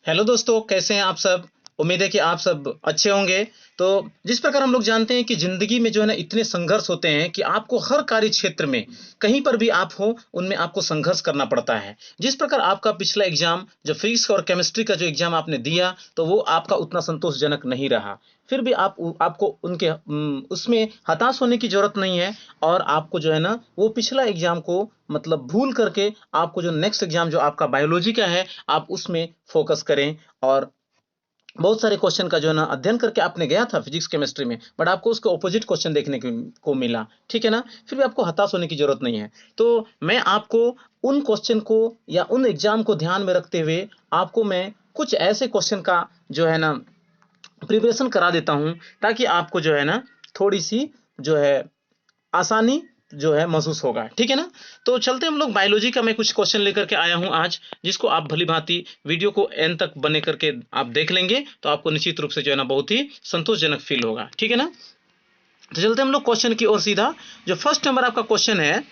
Hello दोस्तों, कैसे हैं आप सब। उम्मीद है कि आप सब अच्छे होंगे। तो जिस प्रकार हम लोग जानते हैं कि ज़िंदगी में जो है ना इतने संघर्ष होते हैं कि आपको हर कार्य क्षेत्र में कहीं पर भी आप हो उनमें आपको संघर्ष करना पड़ता है। जिस प्रकार आपका पिछला एग्ज़ाम जो फिज़िक्स और केमिस्ट्री का जो एग्ज़ाम आपने दिया तो वो आपका उतना संतोषजनक नहीं रहा। फिर भी आपको उनके उसमें हताश होने की ज़रूरत नहीं है। और आपको जो है ना वो पिछला एग्ज़ाम को मतलब भूल करके आपको जो नेक्स्ट एग्ज़ाम जो आपका बायोलॉजी का है आप उसमें फ़ोकस करें। और बहुत सारे क्वेश्चन का जो है ना अध्ययन करके आपने गया था फिजिक्स केमिस्ट्री में, बट आपको उसके ऑपोजिट क्वेश्चन देखने को मिला। ठीक है ना, फिर भी आपको हताश होने की जरूरत नहीं है। तो मैं आपको उन क्वेश्चन को या उन एग्जाम को ध्यान में रखते हुए आपको मैं कुछ ऐसे क्वेश्चन का जो है ना प्रिपरेशन करा देता हूं, ताकि आपको जो है ना थोड़ी सी जो है आसानी जो है महसूस होगा। ठीक है ना। तो चलते हम लोग बायोलॉजी का मैं कुछ क्वेश्चन लेकर के आया हूं आज, जिसको आप भली भांति वीडियो को एंड तक बने करके आप देख लेंगे तो आपको निश्चित रूप से जो है ना बहुत ही संतोषजनक फील होगा। ठीक है ना। तो चलते हम लोग क्वेश्चन की ओर सीधा। जो फर्स्ट नंबर आपका क्वेश्चन है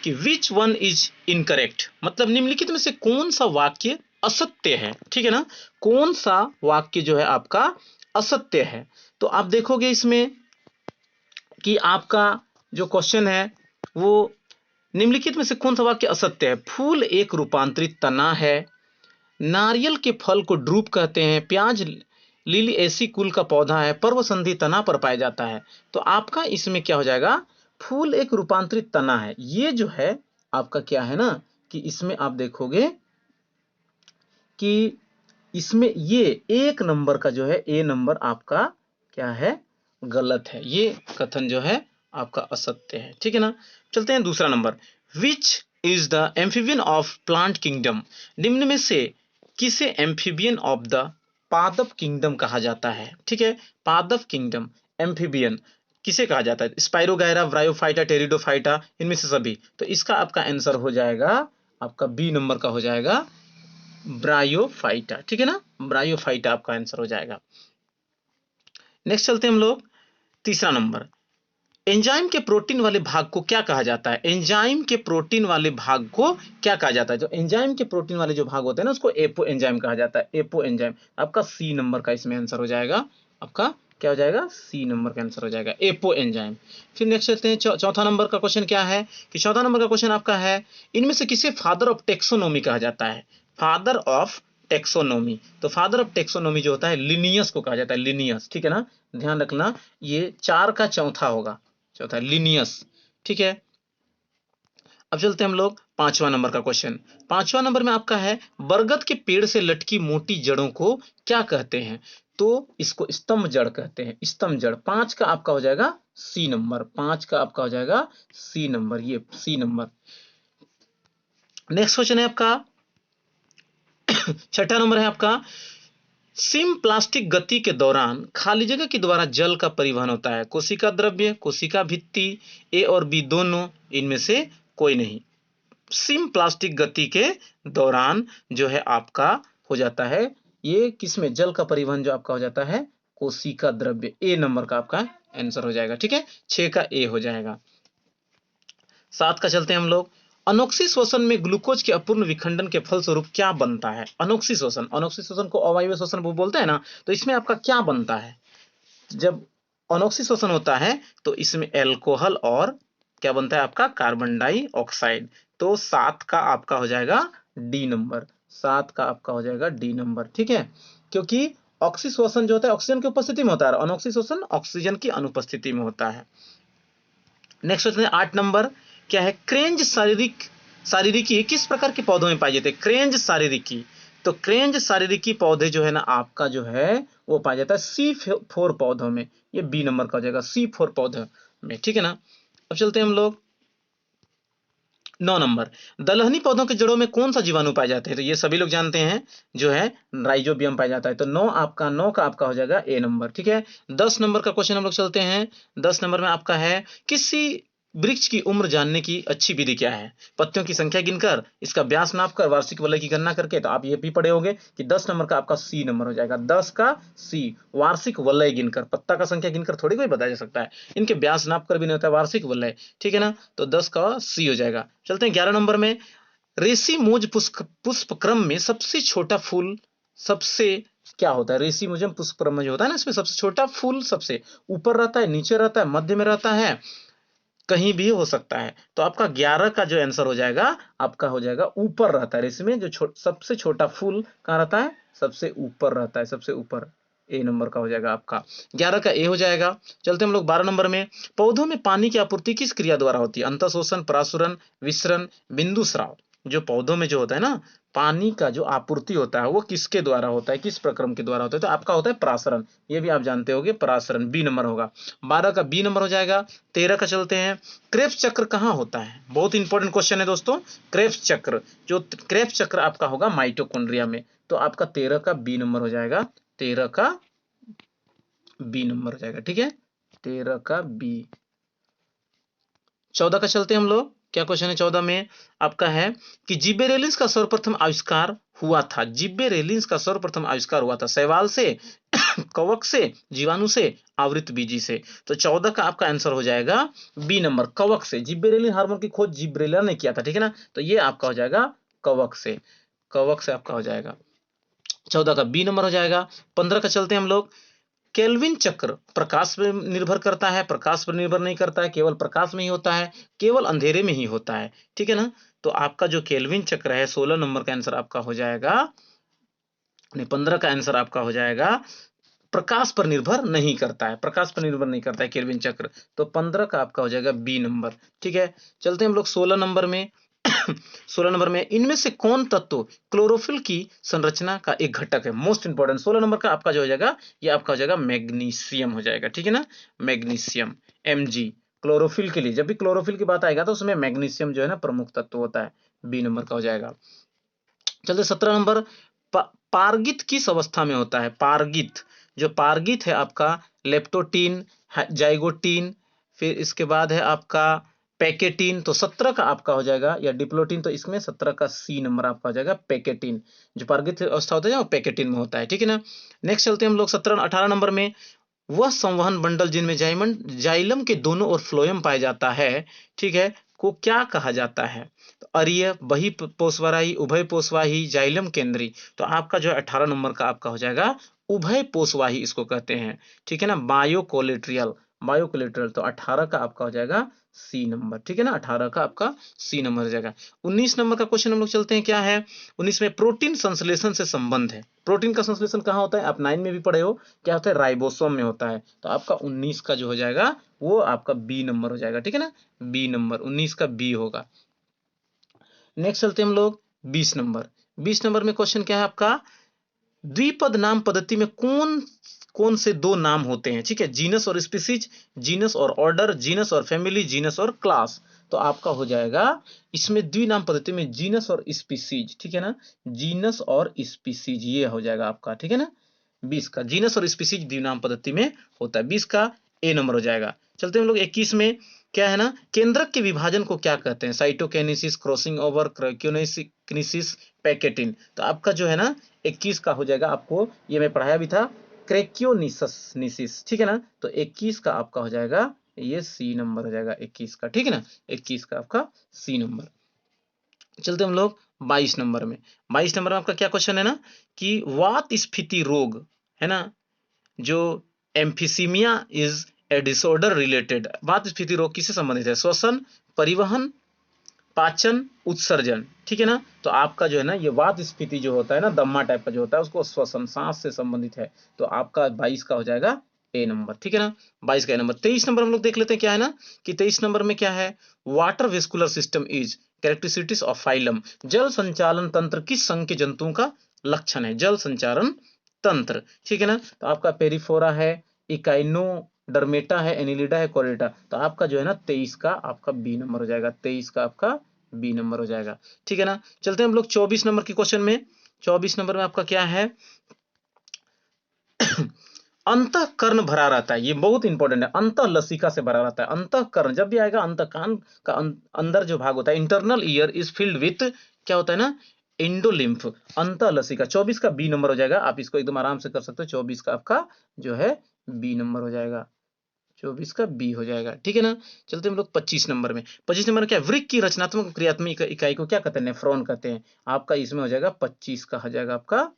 कि विच वन इज इनकरेक्ट, मतलब निम्नलिखित में से कौन सा वाक्य असत्य है। ठीक है ना, कौन सा वाक्य जो है आपका असत्य है। तो आप देखोगे इसमें कि आपका जो क्वेश्चन है वो निम्नलिखित में से कौन सा वाक्य असत्य है। फूल एक रूपांतरित तना है, नारियल के फल को ड्रूप कहते हैं, प्याज लिली ऐसी कुल का पौधा है, पर्व संधि तना पर पाया जाता है। तो आपका इसमें क्या हो जाएगा, फूल एक रूपांतरित तना है। ये जो है आपका क्या है ना कि इसमें आप देखोगे कि इसमें ये एक नंबर का जो है ए नंबर आपका क्या है, गलत है। ये कथन जो है आपका असत्य है। ठीक है ना। चलते हैं दूसरा number. Which is the amphibian of plant kingdom, निम्न में से किसे एम्फीबियन ऑफ द पादप किंगडम कहा जाता है। ठीक है, पादप किंगडम एम्फीबियन किसे कहा जाता है, स्पाइरोगायरा, ब्रायोफाइटा, टेरिडोफाइटा, इनमें से सभी। तो इसका आपका आंसर हो जाएगा आपका बी नंबर का हो जाएगा ब्रायोफाइटा। ठीक है ना, ब्रायोफाइटा आपका आंसर हो जाएगा। नेक्स्ट चलते हैं हम लोग तीसरा नंबर। एंजाइम के प्रोटीन वाले भाग को क्या कहा जाता है। एंजाइम के प्रोटीन वाले भाग को क्या कहा जाता है। जो एंजाइम के प्रोटीन वाले जो भाग होते हैं ना उसको एपो एंजाइम कहा जाता है। एपो एंजाइम आपका सी नंबर का इसमें आंसर हो जाएगा। आपका क्या हो जाएगा, सी नंबर का आंसर हो जाएगा एपो एंजाइम। फिर नेक्स्ट चलते हैं चौथा नंबर का क्वेश्चन क्या है कि चौथा नंबर का क्वेश्चन आपका है इनमें से किसे फादर ऑफ टेक्सोनोमी कहा जाता है। फादर ऑफ टेक्सोनोमी, तो फादर ऑफ टेक्सोनोमी जो होता है लिनियस को कहा जाता है। लिनियस, ठीक है ना, ध्यान रखना ये चार का चौथा होगा, चौथा लिनियस। ठीक है। अब चलते हैं हम लोग पांचवा नंबर का क्वेश्चन। पांचवा नंबर में आपका है बरगद के पेड़ से लटकी मोटी जड़ों को क्या कहते हैं। तो इसको स्तंभ जड़ कहते हैं, स्तंभ जड़। पांच का आपका हो जाएगा सी नंबर, पांच का आपका हो जाएगा सी नंबर, ये सी नंबर। नेक्स्ट क्वेश्चन है आपका छठा नंबर है आपका सिम प्लास्टिक गति के दौरान खाली जगह के द्वारा जल का परिवहन होता है। कोशिका द्रव्य, कोशिका भित्ति, ए और बी दोनों, इनमें से कोई नहीं। सिम प्लास्टिक गति के दौरान जो है आपका हो जाता है ये किसमें, जल का परिवहन जो आपका हो जाता है कोशिका द्रव्य। ए नंबर का आपका आंसर हो जाएगा। ठीक है, 6 का ए हो जाएगा। 7 का चलते हैं हम लोग। अनोक्सी शोषण में ग्लूकोज के अपूर्ण विखंडन के फलस्वरूप क्या बनता है। अनोक्सी शोषण, अनोक्सी शोषण को अवायवीय शोषण बोलते हैं ना, तो इसमें आपका क्या बनता है। जब अनोक्सी शोषण होता है तो इसमें एल्कोहल और क्या बनता है आपका कार्बन डाइऑक्साइड। तो 7 का आपका हो जाएगा डी नंबर, 7 का आपका हो जाएगा डी नंबर। ठीक है, क्योंकि ऑक्सीशोषण जो होता है ऑक्सीजन की उपस्थिति में होता है, अनोक्सी शोषण ऑक्सीजन की अनुपस्थिति में होता है। नेक्स्ट होते हैं 8 नंबर। क्या है, क्रेंज शारीरिकी किस प्रकार के पौधों में पाई जाती है। क्रेंज शारीरिकी, तो क्रेंज शारीरिकी पौधे जो है ना आपका जो है वो पाया जाता है C4 पौधों में। ये बी नंबर का हो जाएगा C4 पौधे में। ठीक है ना। अब चलते हैं हम लोग 9 नंबर। दलहनी पौधों के जड़ों में कौन सा जीवाणु पाए जाते हैं। तो ये सभी लोग जानते हैं जो है राइजोबियम पाया जाता है। तो 9 का आपका हो जाएगा ए नंबर। ठीक है। 10 नंबर का क्वेश्चन हम लोग चलते हैं। 10 नंबर में आपका है किसी वृक्ष की उम्र जानने की अच्छी विधि क्या है। पत्तियों की संख्या गिनकर, इसका व्यास नापकर, वार्षिक वलय की गणना करके। तो आप ये भी पढ़े होंगे कि 10 नंबर का आपका सी नंबर हो जाएगा। 10 का सी, वार्षिक वलय गिनकर, पत्ता का संख्या गिनकर थोड़ी कोई बताया जा सकता है, इनके व्यास नापकर भी नहीं होता है, वार्षिक वलय। ठीक है ना, तो 10 का सी हो जाएगा। चलते हैं 11 नंबर में। रेसी मोज पुष्प क्रम में सबसे छोटा फूल सबसे क्या होता है, रेसिमोजियम पुष्पक्रम जो होता है ना, इसमें सबसे छोटा फूल सबसे ऊपर रहता है, नीचे रहता है, मध्य में रहता है, कहीं भी हो सकता है। तो आपका 11 का जो आंसर हो जाएगा, आपका हो जाएगा ऊपर रहता है। इसमें जो सबसे छोटा फूल कहाँ रहता है, सबसे ऊपर रहता है, सबसे ऊपर। ए नंबर का हो जाएगा आपका, 11 का ए हो जाएगा। चलते हम लोग 12 नंबर में। पौधों में पानी की आपूर्ति किस क्रिया द्वारा होती है, अंतःशोषण, परासुरण, विसरण, बिंदु स्राव। जो पौधों में जो होता है ना, पानी का जो आपूर्ति होता है वो किसके द्वारा होता है, किस प्रक्रम के द्वारा होता है, तो आपका होता है परासरण। ये भी आप जानते होंगे, परासरण बी नंबर होगा। 12 का बी नंबर हो जाएगा। 13 का चलते हैं, क्रेब्स चक्र कहाँ होता है, बहुत इंपॉर्टेंट क्वेश्चन है दोस्तों। क्रेब्स चक्र, जो क्रेब्स चक्र आपका होगा माइटोकॉन्ड्रिया में। तो आपका 13 का बी नंबर हो जाएगा, 13 का बी नंबर हो जाएगा, ठीक है, 13 का बी। 14 का चलते हैं हम लोग, क्या क्वेश्चन है 14 में आपका है कि जिबेरेलिंस का सर्वप्रथम आविष्कार हुआ था। जिबेरेलिंस का सर्वप्रथम आविष्कार हुआ था शैवाल से, कवक से, जीवाणु से, आवृत बीजी से। तो 14 का आपका आंसर हो जाएगा बी नंबर, कवक से। जिबेरेलिन हार्मोन की खोज जिब्रेलर ने किया था, ठीक है ना, तो ये आपका हो जाएगा कवक से, कवक से आपका हो जाएगा। 14 का बी नंबर हो जाएगा। 15 का चलते हैं हम लोग, केल्विन चक्र प्रकाश पर निर्भर करता है, प्रकाश पर निर्भर नहीं करता है, केवल प्रकाश में ही होता है, केवल अंधेरे में ही होता है, ठीक है ना। तो आपका जो केल्विन चक्र है, 16 नंबर का आंसर आपका हो जाएगा, 15 का आंसर आपका हो जाएगा, प्रकाश पर निर्भर नहीं करता है, प्रकाश पर निर्भर नहीं करता है केल्विन चक्र। तो 15 का आपका हो जाएगा बी नंबर, ठीक है। चलते हैं हम लोग 16 नंबर में। 16 नंबर में, इनमें से कौन तत्व क्लोरोफिल की संरचना का एक घटक है, मोस्ट इंपोर्टेंट। 16 नंबर का आपका जो हो जाएगा, ये आपका हो जाएगा मैग्नीशियम हो जाएगा, ठीक है ना, मैग्नीशियम, Mg। क्लोरोफिल के लिए जब भी क्लोरोफिल की बात आएगा तो उसमें मैग्नीशियम जो है ना प्रमुख तत्व होता है, बी नंबर का हो जाएगा। चलते 17 नंबर, पारगित किस अवस्था में होता है, पारगित, जो पारगित है आपका लेप्टोटीन, जाइगोटीन, फिर इसके बाद है आपका पैकेटीन। तो 17 का आपका हो जाएगा, या डिप्लोटीन, तो इसमें 17 का सी नंबर आपका हो जाएगा पैकेटीन। जो पारगित अवस्था होता है वो पैकेटीन में होता है, ठीक है ना। नेक्स्ट चलते हैं हम लोग 18 नंबर में, वह संवहन बंडल जिनमें जाइलम के दोनों ओर फ्लोएम पाया जाता है, ठीक है, को क्या कहा जाता है, तो अरीय, बही पोषवाही, उभय पोषवाही, जाइलम केंद्री। तो आपका जो है 18 नंबर का आपका हो जाएगा उभय पोषवाही इसको कहते हैं, ठीक है ना, बायोकोलेट्रियल, बायोकोलेट्रियल। तो 18 का आपका हो जाएगा सी नंबर, ठीक है ना, 18 का आपका सी नंबर हो जाएगा। 19 नंबर का क्वेश्चन हम लोग चलते हैं, क्या है 19 में, प्रोटीन संश्लेषण से संबंध है। प्रोटीन का संश्लेषण कहाँ होता है, आप 9 में भी पढ़े हो, क्या होता है, राइबोसोम में होता है। तो आपका 19 का जो हो जाएगा वो आपका बी नंबर हो जाएगा, ठीक है ना, बी नंबर, 19 का बी होगा। नेक्स्ट चलते हैं हम लोग 20 नंबर। 20 नंबर में क्वेश्चन क्या है आपका, द्विपद नाम पद्धति में कौन कौन से दो नाम होते हैं, ठीक है, जीनस और स्पीसीज, जीनस और ऑर्डर, जीनस और फैमिली, जीनस और क्लास। तो आपका हो जाएगा इसमें द्विनाम पद्धति में जीनस और स्पीसीज, ठीक है ना, जीनस और स्पीसीज ये हो जाएगा आपका, ठीक है ना। 20 का जीनस और स्पीसीज द्विनाम पद्धति में होता है, 20 का ए नंबर हो जाएगा। चलते हम लोग 21 में, क्या है ना, केंद्रक के विभाजन को क्या कहते हैं, साइटोकेनेसिस, क्रॉसिंग ओवर, क्रियोकिनेसिस, पैकेटिन। तो आपका जो है ना 21 का हो जाएगा, आपको ये मैं पढ़ाया भी था, क्रेक्योनिसिस, ठीक है ना। तो 21 का आपका हो जाएगा ये सी नंबर हो जाएगा 21 का, ठीक है ना, 21 का आपका सी नंबर। चलते हम लोग 22 नंबर में। 22 नंबर में आपका क्या क्वेश्चन है ना, कि वात स्फीति रोग है ना, जो एम्फिसीमिया इज ए डिसऑर्डर रिलेटेड, वात स्फीति रोग किससे संबंधित है, श्वसन, परिवहन, पाचन, उत्सर्जन, ठीक है ना। तो आपका जो है ना ये वात स्फीति जो होता है ना, दम्मा टाइप का जो होता है, उसको श्वसन, सांस से संबंधित है। तो आपका 22 का हो जाएगा ए नंबर, ठीक है ना, 22 का ए नंबर। 23 नंबर हम लोग देख लेते हैं, क्या है ना, कि 23 नंबर में क्या है, water vascular system is characteristics of phylum, जल संचालन तंत्र किस संघ के जंतुओं का लक्षण है, जल संचालन तंत्र, ठीक है ना। तो आपका पेरिफोरा है, इकाइनो डर्मेटा है, एनिलिडा है, कोरेटा। तो आपका जो है ना 23 का आपका बी नंबर हो जाएगा, 23 का आपका बी नंबर हो जाएगा, ठीक है ना। चलते हैं हम लोग 24 नंबर के क्वेश्चन में। 24 नंबर में आपका क्या है, अंतःकरण भरा रहता है, ये बहुत इंपॉर्टेंट है, अंतः लसिका से भरा रहता है। अंतःकरण जब भी आएगा, अंत कान का अंदर जो भाग होता है, internal ear is filled with, क्या होता है ना, इंडोलिम्फ, अंतः लसिका। 24 का बी नंबर हो जाएगा, आप इसको एकदम आराम से कर सकते हो, 24 का आपका जो है बी नंबर हो जाएगा, 24 का बी हो जाएगा, ठीक है ना। चलते हम लोग 25 नंबर में। 25 नंबर क्या, वृक्क की रचनात्मक क्रियात्मक इकाई को क्या कहते हैं, नेफ्रॉन कहते हैं। आपका इसमें हो जाएगा 25 का हो जाएगा आपका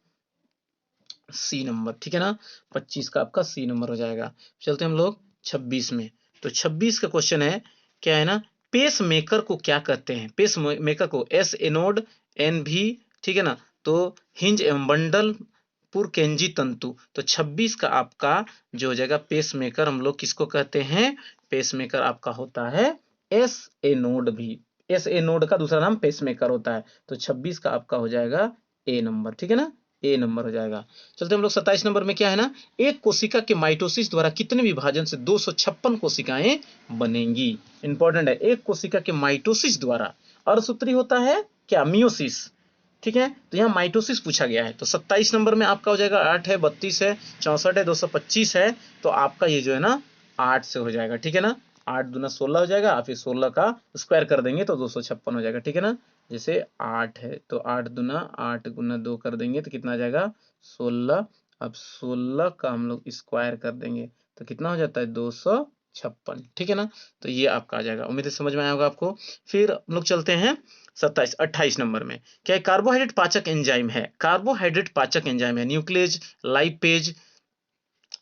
सी नंबर, ठीक है ना। 25 का आपका सी नंबर हो जाएगा। चलते हम लोग 26 में। तो 26 का क्वेश्चन है, क्या है ना, पेस मेकर को क्या कहते हैं? पेस मेकर को एस एनोड एन भी, ठीक है ना। तो हिंज एवं बंडल पुरकेंजी तंतु। तो 26 का आपका जो हो जाएगा पेस मेकर, हम लोग किसको कहते हैं? पेस मेकर आपका होता है एस एनोड भी। एस एनोड का दूसरा नाम पेस मेकर होता है। तो 26 का आपका हो जाएगा ए नंबर, ठीक है ना, ए नंबर हो जाएगा। चलते हम लोग 27 नंबर में, क्या है ना, एक कोशिका के माइटोसिस द्वारा कितने विभाजन से 256 कोशिकाएं बनेंगी? इंपॉर्टेंट है, एक कोशिका के माइटोसिस द्वारा। अर्धसूत्री होता है क्या? मियोसिस, ठीक है। तो यहाँ माइटोसिस पूछा गया है। तो 27 नंबर में आपका हो जाएगा 8 है, 32 है, 64 है, 225 है। तो आपका ये जो है ना 8 से हो जाएगा, ठीक है ना। 8 दूना 16 हो जाएगा, आप फिर 16 का स्क्वायर कर देंगे तो 256 हो जाएगा, ठीक है ना। जैसे 8 है तो 8 दूना 8 गुना 2 कर देंगे तो कितना आ जाएगा? 16। अब 16 का हम लोग स्क्वायर कर देंगे तो कितना हो जाता है? 256, ठीक है ना। तो ये आपका आ जाएगा। उम्मीद है समझ में आया होगा आपको। फिर हम लोग चलते हैं 28 नंबर में। क्या है? कार्बोहाइड्रेट पाचक एंजाइम है। कार्बोहाइड्रेट पाचक एंजाइम है न्यूक्लियस, लाइपेज,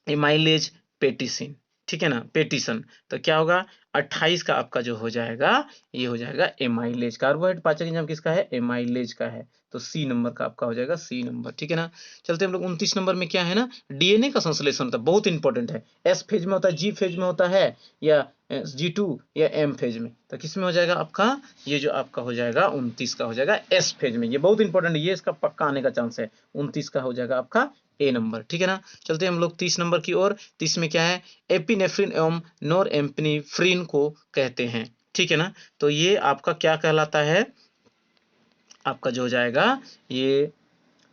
एमाइलेज, पेटिसिन, ठीक है ना, पेटिसन। तो क्या होगा? 28 का आपका जो हो जाएगा, ये हो जाएगा एमाइलेज। कार्बोहाइड्रेट पाचक एंजाइम किसका है? एमाइलेज का है। तो सी नंबर का आपका हो जाएगा सी नंबर, ठीक है ना। चलते हम लोग 29 नंबर में, क्या है ना, डीएनए का संश्लेषण होता है, बहुत इंपॉर्टेंट है। एस फेज में होता है, जी फेज में होता है, या G2 या एम फेज में। तो किस में हो जाएगा आपका? ये जो आपका हो जाएगा 29 का हो जाएगा एस फेज में। ये बहुत इंपॉर्टेंट है, ये इसका पक्का आने का चांस है। 29 का हो जाएगा आपका ए नंबर, ठीक है ना। चलते हैं हम लोग 30 नंबर की ओर। 30 में क्या है? एपिनेफ्रिन एवं नोरएम्पिनेफ्रिन को कहते हैं, ठीक है ना। तो ये आपका क्या कहलाता है? आपका जो हो जाएगा ये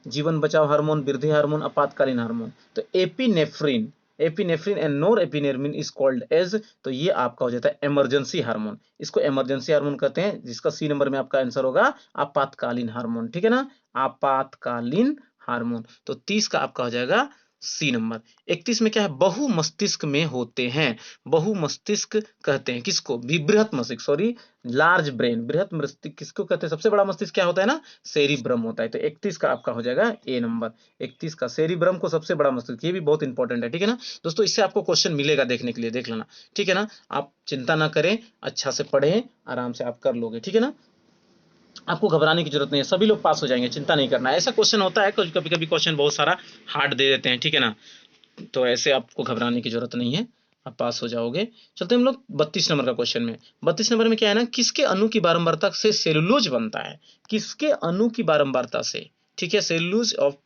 जीवन बचाव हार्मोन, वृद्धि हार्मोन, आपातकालीन हार्मोन। तो epinephrine, epinephrine and norepinephrine is called as, तो ये आपका हो जाता है इमरजेंसी हार्मोन। इसको इमरजेंसी हार्मोन कहते हैं, जिसका सी नंबर में आपका आंसर होगा आपातकालीन हार्मोन, ठीक है ना, आपातकालीन हार्मोन। तो 30 का आपका हो जाएगा सी नंबर। 31 में क्या है? बहु मस्तिष्क में होते हैं। बहु मस्तिष्क कहते हैं किसको? बृहत मस्तिष्क, सॉरी, लार्ज ब्रेन। बृहत मस्तिष्क किसको कहते हैं? सबसे बड़ा मस्तिष्क क्या होता है ना? सेरिब्रम होता है। तो 31 का आपका हो जाएगा ए नंबर। 31 का सेरिब्रम को सबसे बड़ा मस्तिष्क, ये भी बहुत इंपॉर्टेंट है, ठीक है ना दोस्तों। इससे आपको क्वेश्चन मिलेगा देखने के लिए, देख लेना, ठीक है ना। आप चिंता ना करें, अच्छा से पढ़ें, आराम से आप कर लोगे, ठीक है ना। आपको घबराने की जरूरत नहीं है, सभी लोग पास हो जाएंगे, चिंता नहीं करना। ऐसा क्वेश्चन होता है, कभी कभी क्वेश्चन बहुत सारा हार्ड दे देते हैं, ठीक है ना। तो ऐसे आपको घबराने की जरूरत नहीं है, आप पास हो जाओगे। चलते हम लोग 32 नंबर का क्वेश्चन में। 32 नंबर में क्या है ना, किसके अणु की बारंबारता से सेलुलोज बनता है? किसके अणु की बारंबारता से, ठीक है, सेलुलोज ऑफ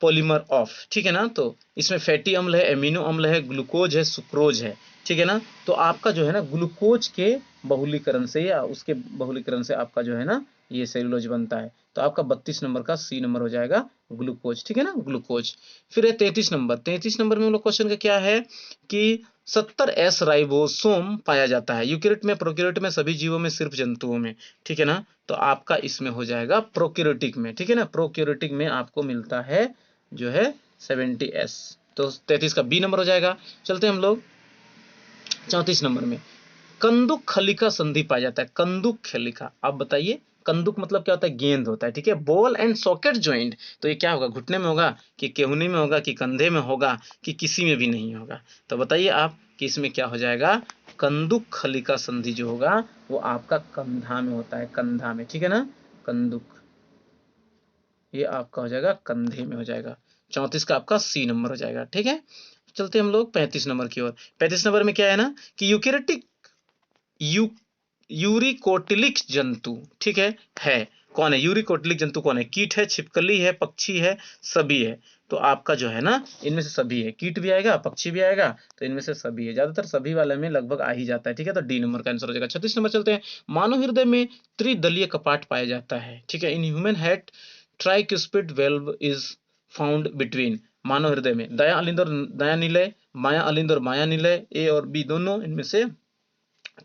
पॉलीमर ऑफ, ठीक है ना। तो इसमें फैटी अम्ल है, एमिनो अम्ल है, ग्लूकोज है, सुक्रोज है, ठीक है ना। तो आपका जो है ना ग्लूकोज के बहुलीकरण से या उसके बहुलीकरण से आपका जो है ना ये सेलुलोज बनता है। तो आपका 32 नंबर का सी नंबर हो जाएगा ग्लूकोज, ठीक है ना, ग्लूकोज। फिर है 33 नंबर। 33 नंबर में हम लोग क्वेश्चन का क्या है कि 70S राइबोसोम पाया जाता है यूकेरियोट में, प्रोकैरियोट में, सभी जीवों में, सिर्फ जंतुओं में, ठीक है ना। तो आपका इसमें हो जाएगा प्रोकैरियोटिक में, ठीक है ना, प्रोकैरियोटिक में आपको मिलता है जो है 70S। तो 33 का बी नंबर हो जाएगा। चलते हम लोग 34 नंबर में। कंदुक खलिका संधि पाया जाता है। कंदुक खलिका, आप बताइए, कंदुक मतलब क्या होता है? गेंद होता है, ठीक है। बॉल एंड सॉकेट ज्वाइंट, तो ये क्या होगा? घुटने में होगा कि केहूनी में होगा कि कंधे में होगा कि किसी में भी नहीं होगा? तो बताइए आप कि इसमें क्या हो जाएगा? कंदुक खलिका संधि जो होगा वो आपका कंधा में होता है, कंधा में, ठीक है ना। कंदुक, ये आपका हो जाएगा कंधे में हो जाएगा। 34 का आपका सी नंबर हो जाएगा, ठीक है। चलते हम लोग 35 नंबर की ओर। 35 नंबर में क्या है ना कि यूकेरियोटिक यू यूरिकोटिलिक जंतु, ठीक है कौन है? यूरिकोटिलिक जंतु कौन है? कीट है, छिपकली है, पक्षी है, सभी है। तो आपका जो है ना इनमें से सभी है, कीट भी आएगा, पक्षी भी आएगा, तो इनमें से सभी है, ज्यादातर सभी वाले में लगभग आ ही जाता है, ठीक है। तो डी नंबर का आंसर हो जाएगा। 36 नंबर चलते हैं। मानव हृदय में त्रिदलीय कपाट पाया जाता है, ठीक है। In human heart tricuspid valve is found between, मानव हृदय में दया अलिंद और दया निलय, माया अलिंद और माया निलय, ए और बी दोनों, इनमें से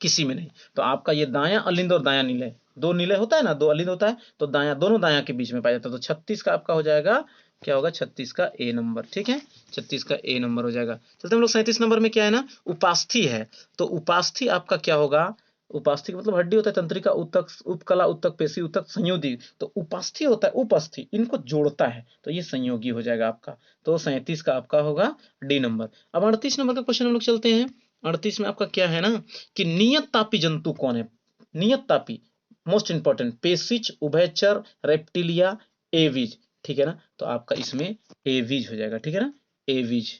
किसी में नहीं। तो आपका ये दाया अलिंद और दाया निलय, दो निलय होता है ना, दो अलिंद होता है, तो दाया, दोनों दाया के बीच में पाया जाता है। तो 36 का आपका हो जाएगा, क्या होगा? 36 का ए नंबर, ठीक है, 36 का ए नंबर हो जाएगा। चलते हम लोग 37 नंबर में, क्या है ना, उपास्थि है। तो उपास्थि आपका क्या होगा? उपास्थि मतलब हड्डी होता है, तंत्रिका, उत्तक, उपकला, उत्तक, पेशी, उत्तक, संयोगी। तो उपास्थि होता है, उपस्थि, इनको जोड़ता है, तो ये संयोगी हो जाएगा आपका। तो 37 का आपका होगा डी नंबर। अब 38 नंबर का क्वेश्चन हम लोग चलते हैं। 38 में आपका क्या है ना कि नियत तापी जंतु कौन है? नियत तापी, मोस्ट इंपॉर्टेंट, पेशिच, उभयचर, रेप्टिलिया, एविज, ठीक है ना। तो आपका इसमें एविज हो जाएगा, ठीक है ना, एविज।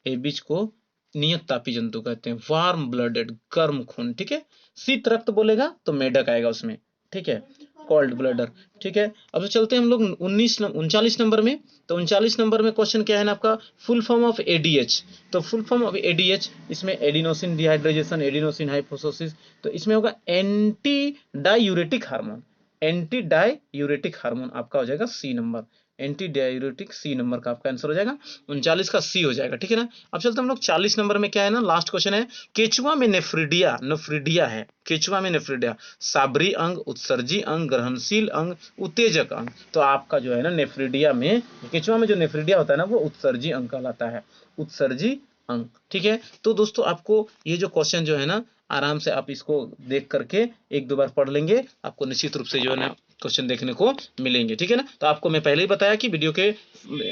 एविज को नियत तापी जंतु कहते हैं, वार्म ब्लडेड, गर्म खून, ठीक है। शीत रक्त बोलेगा तो मेढक आएगा उसमें, ठीक है, कोल्ड ब्लडर, ठीक है। अब तो चलते हैं हम लोग 39 नंबर में। तो 39 नंबर में क्वेश्चन क्या है ना आपका, फुल फॉर्म ऑफ एडीएच। तो फुल फॉर्म ऑफ एडीएच, इसमें एडिनोसिन डिहाइड्रेशन, एडिनोसिन हाइपोसोसिस, तो इसमें होगा anti diuretic hormone. Anti diuretic hormone आपका हो जाएगा C number, anti diuretic C number का आपका आंसर हो जाएगा। 39 का सी हो जाएगा, ठीक है ना। अब चलते हम लोग 40 नंबर में, क्या है ना, लास्ट क्वेश्चन है, केचुआ में नेफ्रिडिया, नेफ्रिडिया है, केचुआ में नेफ्रिडिया, साबरी अंग, उत्सर्जी अंग, ग्रहणशील अंग, उत्तेजक अंग। तो आपका जो है ना नेफ्रिडिया में, केचुआ में जो नेफ्रिडिया होता है ना, वो उत्सर्जी अंग कहलाता है, उत्सर्जी अंग, ठीक है। तो दोस्तों आपको ये जो क्वेश्चन जो है ना, आराम से आप इसको देख करके एक दो बार पढ़ लेंगे, आपको निश्चित रूप से जो है ना क्वेश्चन देखने को मिलेंगे, ठीक है ना। तो आपको मैं पहले ही बताया कि वीडियो के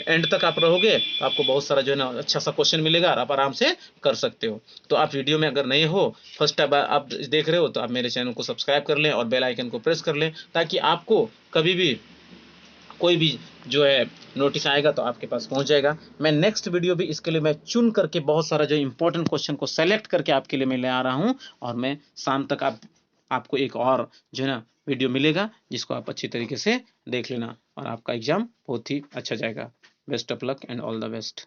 एंड तक आप रहोगे तो आपको बहुत सारा जो है ना अच्छा सा क्वेश्चन मिलेगा और आप आराम से कर सकते हो। तो आप वीडियो में अगर नए हो, फर्स्ट टाइम आप देख रहे हो, तो आप मेरे चैनल को सब्सक्राइब कर लें और बेल आइकन को प्रेस कर लें, ताकि आपको कभी भी कोई भी जो है नोटिस आएगा तो आपके पास पहुंच जाएगा। मैं नेक्स्ट वीडियो भी इसके लिए मैं चुन करके बहुत सारा जो इंपॉर्टेंट क्वेश्चन को सेलेक्ट करके आपके लिए मैं ले आ रहा हूं, और मैं शाम तक आपको एक और जो है ना वीडियो मिलेगा, जिसको आप अच्छी तरीके से देख लेना, और आपका एग्जाम बहुत ही अच्छा जाएगा। Best of luck and all the best.